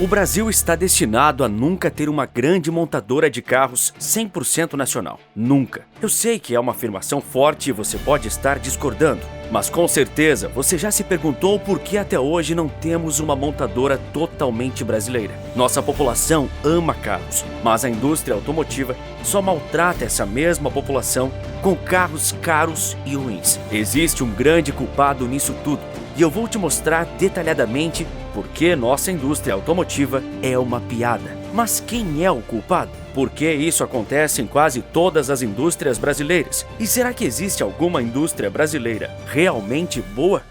O Brasil está destinado a nunca ter uma grande montadora de carros 100% nacional. Nunca. Eu sei que é uma afirmação forte e você pode estar discordando, mas com certeza você já se perguntou por que até hoje não temos uma montadora totalmente brasileira. Nossa população ama carros, mas a indústria automotiva só maltrata essa mesma população com carros caros e ruins. Existe um grande culpado nisso tudo e eu vou te mostrar detalhadamente por que nossa indústria automotiva é uma piada. Mas quem é o culpado? Por que isso acontece em quase todas as indústrias brasileiras? E será que existe alguma indústria brasileira realmente boa?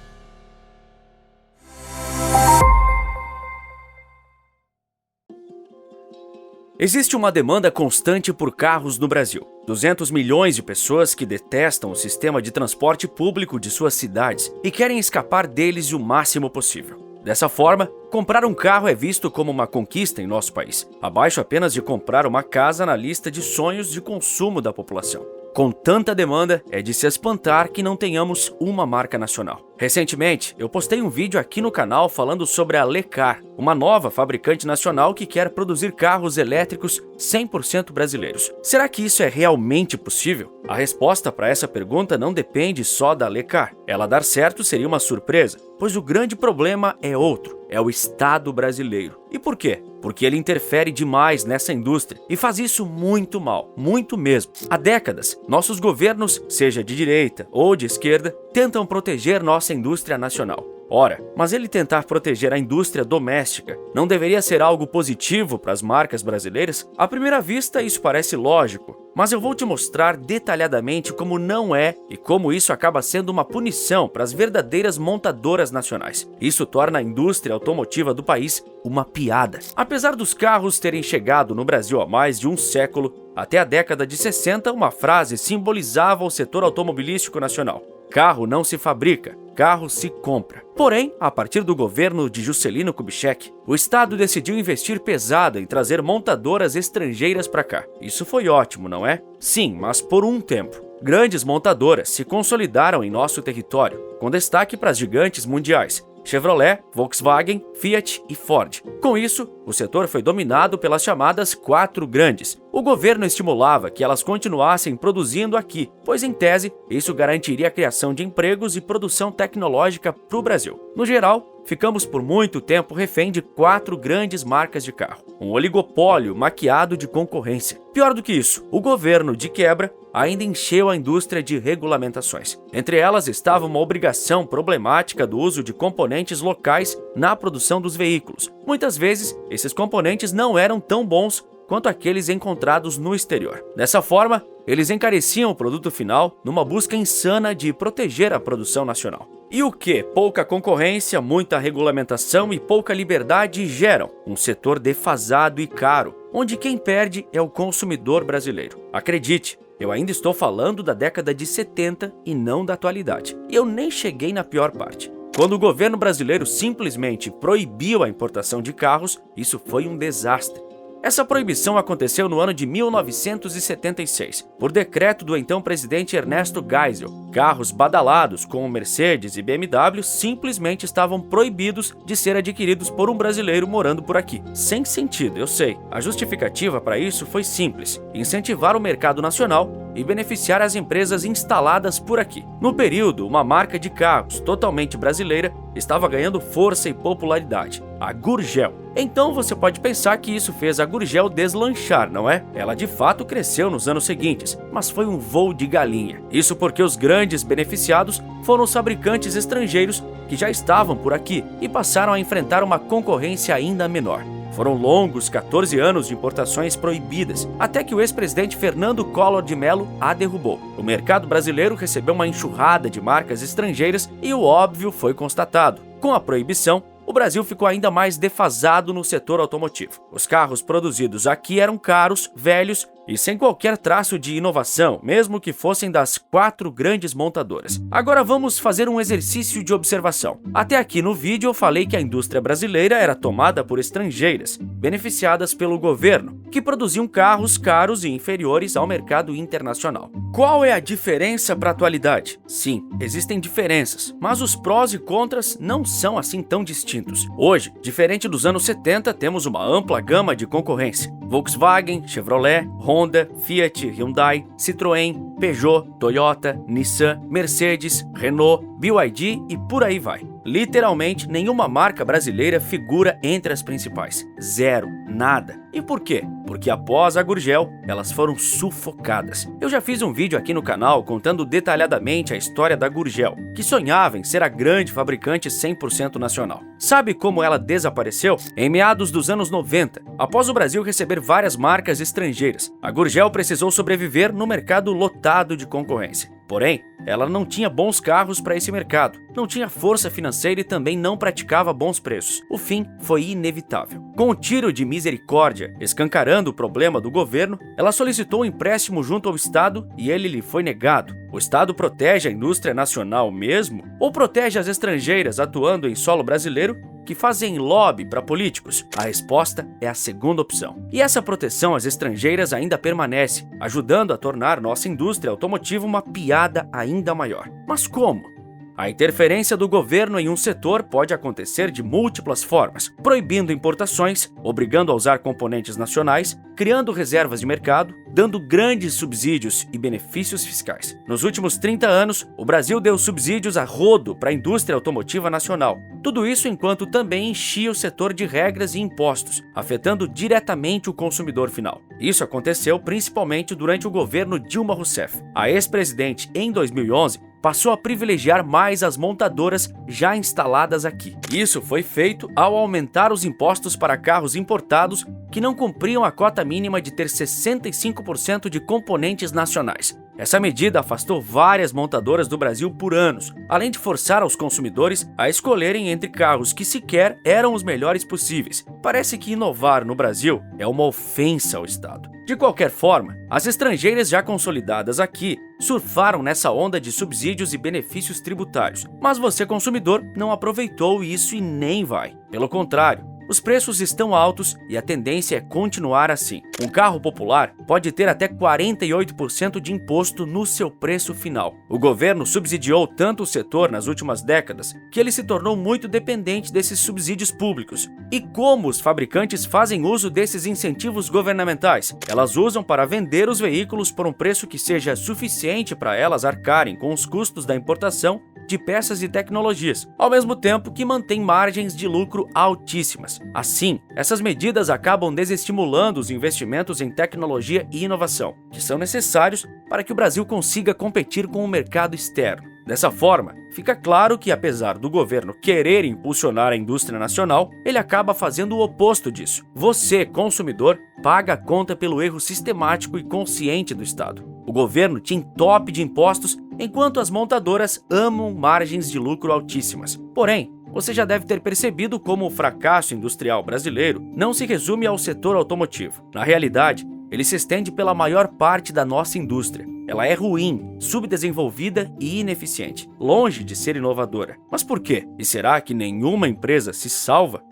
Existe uma demanda constante por carros no Brasil. 200 milhões de pessoas que detestam o sistema de transporte público de suas cidades e querem escapar deles o máximo possível. Dessa forma, comprar um carro é visto como uma conquista em nosso país, abaixo apenas de comprar uma casa na lista de sonhos de consumo da população. Com tanta demanda, é de se espantar que não tenhamos uma marca nacional. Recentemente, eu postei um vídeo aqui no canal falando sobre a Lecar, uma nova fabricante nacional que quer produzir carros elétricos 100% brasileiros. Será que isso é realmente possível? A resposta para essa pergunta não depende só da Lecar. Ela dar certo seria uma surpresa, pois o grande problema é outro, é o Estado brasileiro. E por quê? Porque ele interfere demais nessa indústria e faz isso muito mal, muito mesmo. Há décadas, nossos governos, seja de direita ou de esquerda, tentam proteger nossa indústria nacional. Ora, mas ele tentar proteger a indústria doméstica não deveria ser algo positivo para as marcas brasileiras? À primeira vista, isso parece lógico, mas eu vou te mostrar detalhadamente como não é e como isso acaba sendo uma punição para as verdadeiras montadoras nacionais. Isso torna a indústria automotiva do país uma piada. Apesar dos carros terem chegado no Brasil há mais de um século, até a década de 60, uma frase simbolizava o setor automobilístico nacional: carro não se fabrica, carro se compra. Porém, a partir do governo de Juscelino Kubitschek, o Estado decidiu investir pesado em trazer montadoras estrangeiras para cá. Isso foi ótimo, não é? Sim, mas por um tempo. Grandes montadoras se consolidaram em nosso território, com destaque para as gigantes mundiais: Chevrolet, Volkswagen, Fiat e Ford. Com isso, o setor foi dominado pelas chamadas quatro grandes. O governo estimulava que elas continuassem produzindo aqui, pois em tese, isso garantiria a criação de empregos e produção tecnológica para o Brasil. No geral, ficamos por muito tempo refém de quatro grandes marcas de carro. Um oligopólio maquiado de concorrência. Pior do que isso, o governo, de quebra, ainda encheu a indústria de regulamentações. Entre elas estava uma obrigação problemática do uso de componentes locais na produção dos veículos. Muitas vezes, esses componentes não eram tão bons quanto aqueles encontrados no exterior. Dessa forma, eles encareciam o produto final numa busca insana de proteger a produção nacional. E o que? Pouca concorrência, muita regulamentação e pouca liberdade geram um setor defasado e caro, onde quem perde é o consumidor brasileiro. Acredite, eu ainda estou falando da década de 70 e não da atualidade. E eu nem cheguei na pior parte. Quando o governo brasileiro simplesmente proibiu a importação de carros, isso foi um desastre. Essa proibição aconteceu no ano de 1976, por decreto do então presidente Ernesto Geisel. Carros badalados como Mercedes e BMW simplesmente estavam proibidos de ser adquiridos por um brasileiro morando por aqui. Sem sentido, eu sei. A justificativa para isso foi simples: incentivar o mercado nacional e beneficiar as empresas instaladas por aqui. No período, uma marca de carros totalmente brasileira estava ganhando força e popularidade: a Gurgel. Então você pode pensar que isso fez a Gurgel deslanchar, não é? Ela de fato cresceu nos anos seguintes, mas foi um voo de galinha. Isso porque os grandes beneficiados foram os fabricantes estrangeiros que já estavam por aqui e passaram a enfrentar uma concorrência ainda menor. Foram longos 14 anos de importações proibidas, até que o ex-presidente Fernando Collor de Mello a derrubou. O mercado brasileiro recebeu uma enxurrada de marcas estrangeiras e o óbvio foi constatado: com a proibição, o Brasil ficou ainda mais defasado no setor automotivo. Os carros produzidos aqui eram caros, velhos e sem qualquer traço de inovação, mesmo que fossem das quatro grandes montadoras. Agora vamos fazer um exercício de observação. Até aqui no vídeo eu falei que a indústria brasileira era tomada por estrangeiras. beneficiadas pelo governo, que produziam carros caros e inferiores ao mercado internacional. Qual é a diferença para a atualidade? Sim, existem diferenças, mas os prós e contras não são assim tão distintos. Hoje, diferente dos anos 70, temos uma ampla gama de concorrência. Volkswagen, Chevrolet, Honda, Fiat, Hyundai, Citroën, Peugeot, Toyota, Nissan, Mercedes, Renault, BYD e por aí vai. Literalmente, nenhuma marca brasileira figura entre as principais. Zero, nada. E por quê? Porque após a Gurgel, elas foram sufocadas. Eu já fiz um vídeo aqui no canal contando detalhadamente a história da Gurgel, que sonhava em ser a grande fabricante 100% nacional. Sabe como ela desapareceu? Em meados dos anos 90, após o Brasil receber várias marcas estrangeiras, a Gurgel precisou sobreviver no mercado lotado de concorrência. Porém, ela não tinha bons carros para esse mercado, não tinha força financeira e também não praticava bons preços. O fim foi inevitável. Com um tiro de misericórdia, escancarando o problema do governo, ela solicitou um empréstimo junto ao Estado e ele lhe foi negado. O Estado protege a indústria nacional mesmo? Ou protege as estrangeiras atuando em solo brasileiro que fazem lobby para políticos? A resposta é a segunda opção. E essa proteção às estrangeiras ainda permanece, ajudando a tornar nossa indústria automotiva uma piada ainda maior. Mas como? A interferência do governo em um setor pode acontecer de múltiplas formas, proibindo importações, obrigando a usar componentes nacionais, criando reservas de mercado, dando grandes subsídios e benefícios fiscais. Nos últimos 30 anos, o Brasil deu subsídios a rodo para a indústria automotiva nacional. Tudo isso enquanto também enchia o setor de regras e impostos, afetando diretamente o consumidor final. Isso aconteceu principalmente durante o governo Dilma Rousseff. A ex-presidente, em 2011, passou a privilegiar mais as montadoras já instaladas aqui. Isso foi feito ao aumentar os impostos para carros importados que não cumpriam a cota mínima de ter 65% de componentes nacionais. Essa medida afastou várias montadoras do Brasil por anos, além de forçar os consumidores a escolherem entre carros que sequer eram os melhores possíveis. Parece que inovar no Brasil é uma ofensa ao Estado. De qualquer forma, as estrangeiras já consolidadas aqui surfaram nessa onda de subsídios e benefícios tributários, mas você, consumidor, não aproveitou isso e nem vai. Pelo contrário, os preços estão altos e a tendência é continuar assim. Um carro popular pode ter até 48% de imposto no seu preço final. O governo subsidiou tanto o setor nas últimas décadas que ele se tornou muito dependente desses subsídios públicos. E como os fabricantes fazem uso desses incentivos governamentais? Elas usam para vender os veículos por um preço que seja suficiente para elas arcarem com os custos da importação de peças e tecnologias, ao mesmo tempo que mantém margens de lucro altíssimas. Assim, essas medidas acabam desestimulando os investimentos em tecnologia e inovação, que são necessários para que o Brasil consiga competir com o mercado externo. Dessa forma, fica claro que, apesar do governo querer impulsionar a indústria nacional, ele acaba fazendo o oposto disso. Você, consumidor, paga a conta pelo erro sistemático e consciente do Estado. O governo te entope de impostos, enquanto as montadoras amam margens de lucro altíssimas. Porém, você já deve ter percebido como o fracasso industrial brasileiro não se resume ao setor automotivo. Na realidade, ele se estende pela maior parte da nossa indústria. Ela é ruim, subdesenvolvida e ineficiente, longe de ser inovadora. Mas por quê? E será que nenhuma empresa se salva?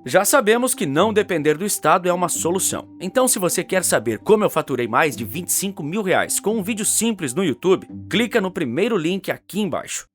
Já sabemos que não depender do Estado é uma solução. Então, se você quer saber como eu faturei mais de R$25 mil com um vídeo simples no YouTube, clica no primeiro link aqui embaixo.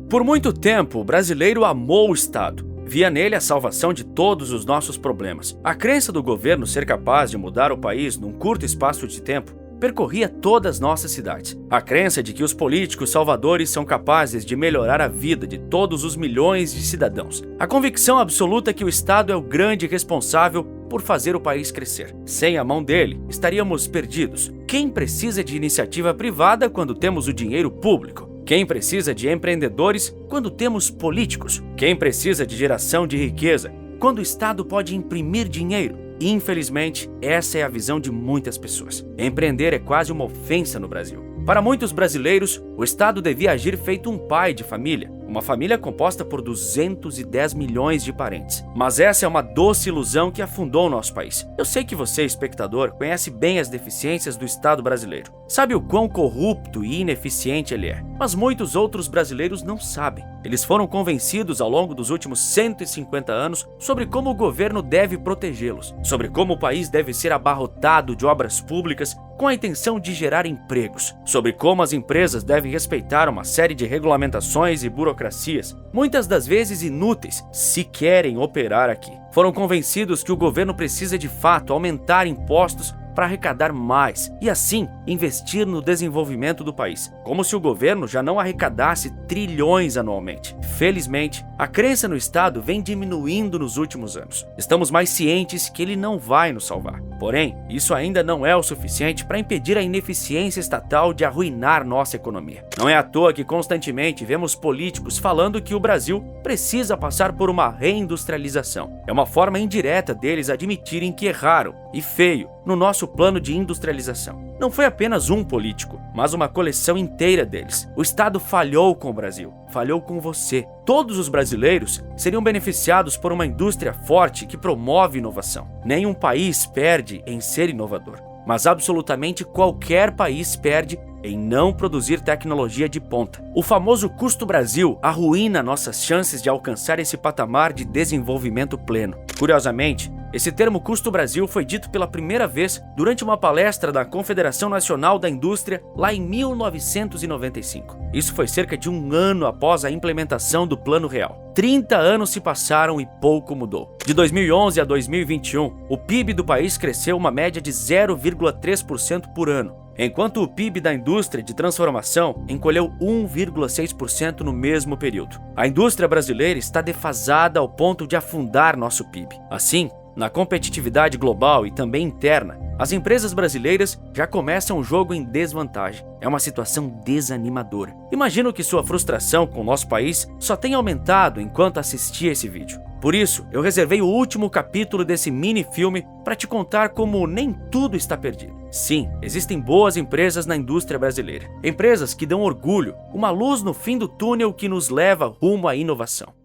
Por muito tempo, o brasileiro amou o Estado. Via nele a salvação de todos os nossos problemas. A crença do governo ser capaz de mudar o país num curto espaço de tempo percorria todas as nossas cidades. A crença de que os políticos salvadores são capazes de melhorar a vida de todos os milhões de cidadãos. A convicção absoluta que o Estado é o grande responsável por fazer o país crescer. Sem a mão dele, estaríamos perdidos. Quem precisa de iniciativa privada quando temos o dinheiro público? Quem precisa de empreendedores quando temos políticos? Quem precisa de geração de riqueza quando o Estado pode imprimir dinheiro? Infelizmente, essa é a visão de muitas pessoas. Empreender é quase uma ofensa no Brasil. Para muitos brasileiros, o Estado devia agir feito um pai de família, uma família composta por 210 milhões de parentes. Mas essa é uma doce ilusão que afundou o nosso país. Eu sei que você, espectador, conhece bem as deficiências do Estado brasileiro. Sabe o quão corrupto e ineficiente ele é. Mas muitos outros brasileiros não sabem. Eles foram convencidos ao longo dos últimos 150 anos sobre como o governo deve protegê-los, sobre como o país deve ser abarrotado de obras públicas com a intenção de gerar empregos, sobre como as empresas devem respeitar uma série de regulamentações e burocracias, muitas das vezes inúteis, se querem operar aqui. Foram convencidos que o governo precisa de fato aumentar impostos para arrecadar mais e, assim, investir no desenvolvimento do país, como se o governo já não arrecadasse trilhões anualmente. Felizmente, a crença no Estado vem diminuindo nos últimos anos. Estamos mais cientes que ele não vai nos salvar. Porém, isso ainda não é o suficiente para impedir a ineficiência estatal de arruinar nossa economia. Não é à toa que constantemente vemos políticos falando que o Brasil precisa passar por uma reindustrialização. É uma forma indireta deles admitirem que erraram, e feio, no nosso plano de industrialização. Não foi apenas um político, mas uma coleção inteira deles. O Estado falhou com o Brasil, falhou com você. Todos os brasileiros seriam beneficiados por uma indústria forte que promove inovação. Nenhum país perde em ser inovador, mas absolutamente qualquer país perde em não produzir tecnologia de ponta. O famoso custo Brasil arruína nossas chances de alcançar esse patamar de desenvolvimento pleno. Curiosamente, esse termo custo Brasil foi dito pela primeira vez durante uma palestra da Confederação Nacional da Indústria lá em 1995. Isso foi cerca de um ano após a implementação do Plano Real. 30 anos se passaram e pouco mudou. De 2011 a 2021, o PIB do país cresceu uma média de 0,3% por ano, enquanto o PIB da indústria de transformação encolheu 1,6% no mesmo período. A indústria brasileira está defasada ao ponto de afundar nosso PIB. Assim, na competitividade global e também interna, as empresas brasileiras já começam o jogo em desvantagem. É uma situação desanimadora. Imagino que sua frustração com o nosso país só tenha aumentado enquanto assistia esse vídeo. Por isso, eu reservei o último capítulo desse mini-filme para te contar como nem tudo está perdido. Sim, existem boas empresas na indústria brasileira. Empresas que dão orgulho, uma luz no fim do túnel que nos leva rumo à inovação.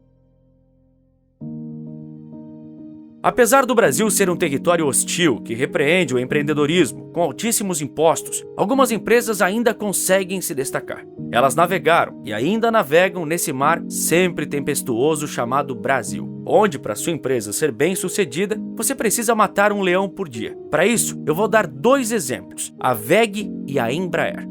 Apesar do Brasil ser um território hostil que repreende o empreendedorismo com altíssimos impostos, algumas empresas ainda conseguem se destacar. Elas navegaram e ainda navegam nesse mar sempre tempestuoso chamado Brasil, onde, para sua empresa ser bem-sucedida, você precisa matar um leão por dia. Para isso, eu vou dar 2 exemplos, a WEG e a Embraer.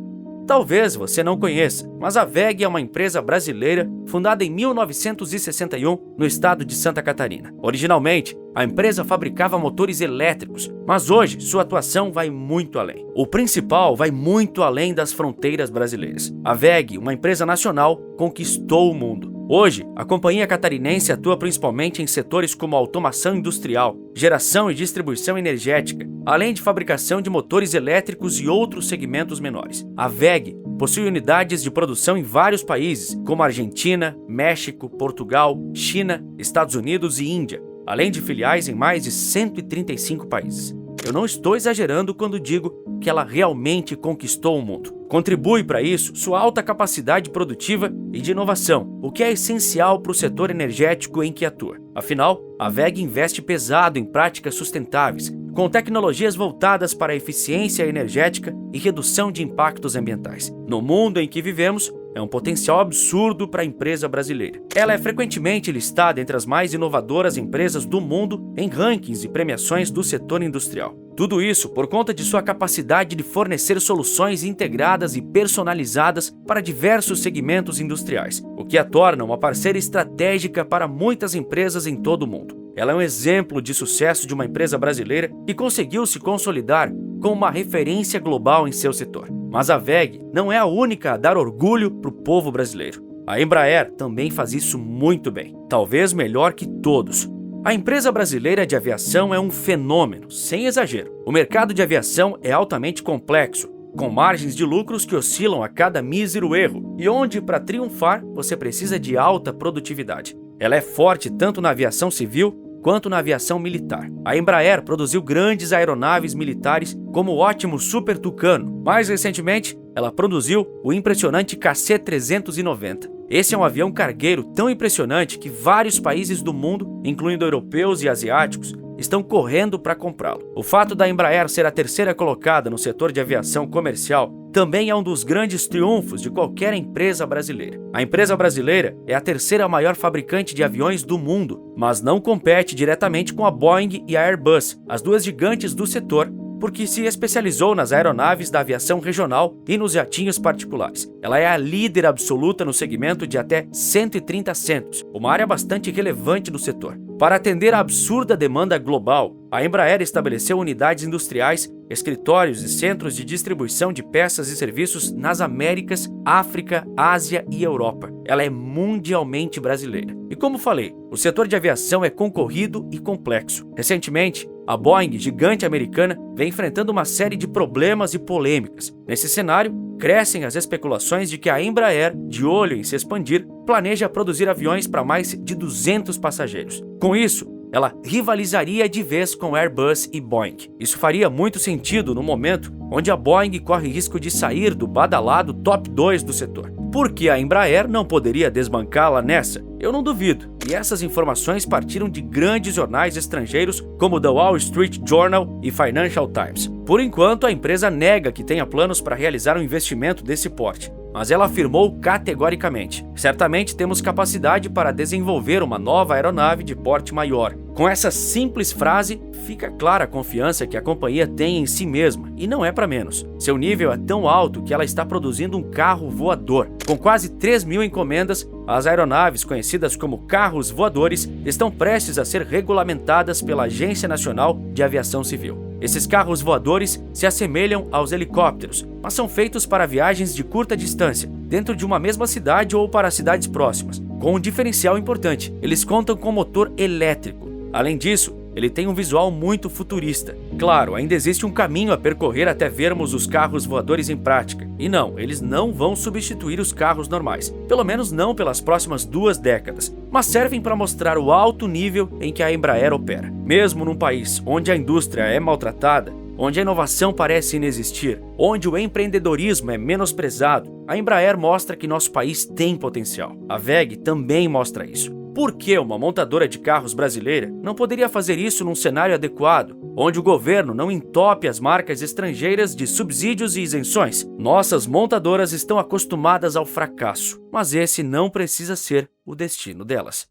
Talvez você não conheça, mas a WEG é uma empresa brasileira fundada em 1961 no estado de Santa Catarina. Originalmente, a empresa fabricava motores elétricos, mas hoje sua atuação vai muito além. O principal vai muito além das fronteiras brasileiras. A WEG, uma empresa nacional, conquistou o mundo. Hoje, a companhia catarinense atua principalmente em setores como automação industrial, geração e distribuição energética, além de fabricação de motores elétricos e outros segmentos menores. A WEG possui unidades de produção em vários países, como Argentina, México, Portugal, China, Estados Unidos e Índia, além de filiais em mais de 135 países. Eu não estou exagerando quando digo que ela realmente conquistou o mundo. Contribui para isso sua alta capacidade produtiva e de inovação, o que é essencial para o setor energético em que atua. Afinal, a WEG investe pesado em práticas sustentáveis, com tecnologias voltadas para a eficiência energética e redução de impactos ambientais. No mundo em que vivemos, é um potencial absurdo para a empresa brasileira. Ela é frequentemente listada entre as mais inovadoras empresas do mundo em rankings e premiações do setor industrial. Tudo isso por conta de sua capacidade de fornecer soluções integradas e personalizadas para diversos segmentos industriais, o que a torna uma parceira estratégica para muitas empresas em todo o mundo. Ela é um exemplo de sucesso de uma empresa brasileira que conseguiu se consolidar como uma referência global em seu setor. Mas a WEG não é a única a dar orgulho para o povo brasileiro. A Embraer também faz isso muito bem, talvez melhor que todos. A empresa brasileira de aviação é um fenômeno, sem exagero. O mercado de aviação é altamente complexo, com margens de lucros que oscilam a cada mísero erro, e onde, para triunfar, você precisa de alta produtividade. Ela é forte tanto na aviação civil quanto na aviação militar. A Embraer produziu grandes aeronaves militares como o ótimo Super Tucano. Mais recentemente, ela produziu o impressionante KC-390. Esse é um avião cargueiro tão impressionante que vários países do mundo, incluindo europeus e asiáticos, estão correndo para comprá-lo. O fato da Embraer ser a terceira colocada no setor de aviação comercial também é um dos grandes triunfos de qualquer empresa brasileira. A empresa brasileira é a terceira maior fabricante de aviões do mundo, mas não compete diretamente com a Boeing e a Airbus, as duas gigantes do setor, porque se especializou nas aeronaves da aviação regional e nos jatinhos particulares. Ela é a líder absoluta no segmento de até 130 assentos, uma área bastante relevante do setor. Para atender à absurda demanda global, a Embraer estabeleceu unidades industriais, escritórios e centros de distribuição de peças e serviços nas Américas, África, Ásia e Europa. Ela é mundialmente brasileira. E como falei, o setor de aviação é concorrido e complexo. Recentemente, a Boeing, gigante americana, vem enfrentando uma série de problemas e polêmicas. Nesse cenário, crescem as especulações de que a Embraer, de olho em se expandir, planeja produzir aviões para mais de 200 passageiros. Com isso, ela rivalizaria de vez com Airbus e Boeing. Isso faria muito sentido no momento onde a Boeing corre risco de sair do badalado top 2 do setor. Por que a Embraer não poderia desbancá-la nessa? Eu não duvido. E essas informações partiram de grandes jornais estrangeiros como The Wall Street Journal e Financial Times. Por enquanto, a empresa nega que tenha planos para realizar um investimento desse porte, mas ela afirmou categoricamente: certamente temos capacidade para desenvolver uma nova aeronave de porte maior. Com essa simples frase, fica clara a confiança que a companhia tem em si mesma, e não é para menos. Seu nível é tão alto que ela está produzindo um carro voador. Com quase 3.000 encomendas, as aeronaves, conhecidas como carros voadores, estão prestes a ser regulamentadas pela Agência Nacional de Aviação Civil. Esses carros voadores se assemelham aos helicópteros, mas são feitos para viagens de curta distância, dentro de uma mesma cidade ou para cidades próximas. Com um diferencial importante, eles contam com motor elétrico. Além disso, ele tem um visual muito futurista. Claro, ainda existe um caminho a percorrer até vermos os carros voadores em prática. E não, eles não vão substituir os carros normais, pelo menos não pelas próximas 2 décadas, mas servem para mostrar o alto nível em que a Embraer opera. Mesmo num país onde a indústria é maltratada, onde a inovação parece inexistir, onde o empreendedorismo é menosprezado, a Embraer mostra que nosso país tem potencial. A WEG também mostra isso. Por que uma montadora de carros brasileira não poderia fazer isso num cenário adequado, onde o governo não entope as marcas estrangeiras de subsídios e isenções? Nossas montadoras estão acostumadas ao fracasso, mas esse não precisa ser o destino delas.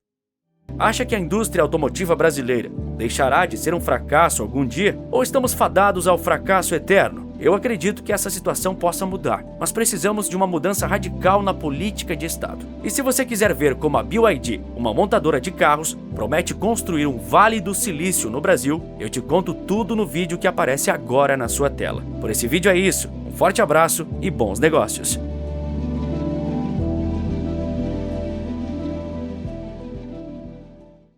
Acha que a indústria automotiva brasileira deixará de ser um fracasso algum dia? Ou estamos fadados ao fracasso eterno? Eu acredito que essa situação possa mudar, mas precisamos de uma mudança radical na política de Estado. E se você quiser ver como a BYD, uma montadora de carros, promete construir um Vale do Silício no Brasil, eu te conto tudo no vídeo que aparece agora na sua tela. Por esse vídeo é isso, um forte abraço e bons negócios!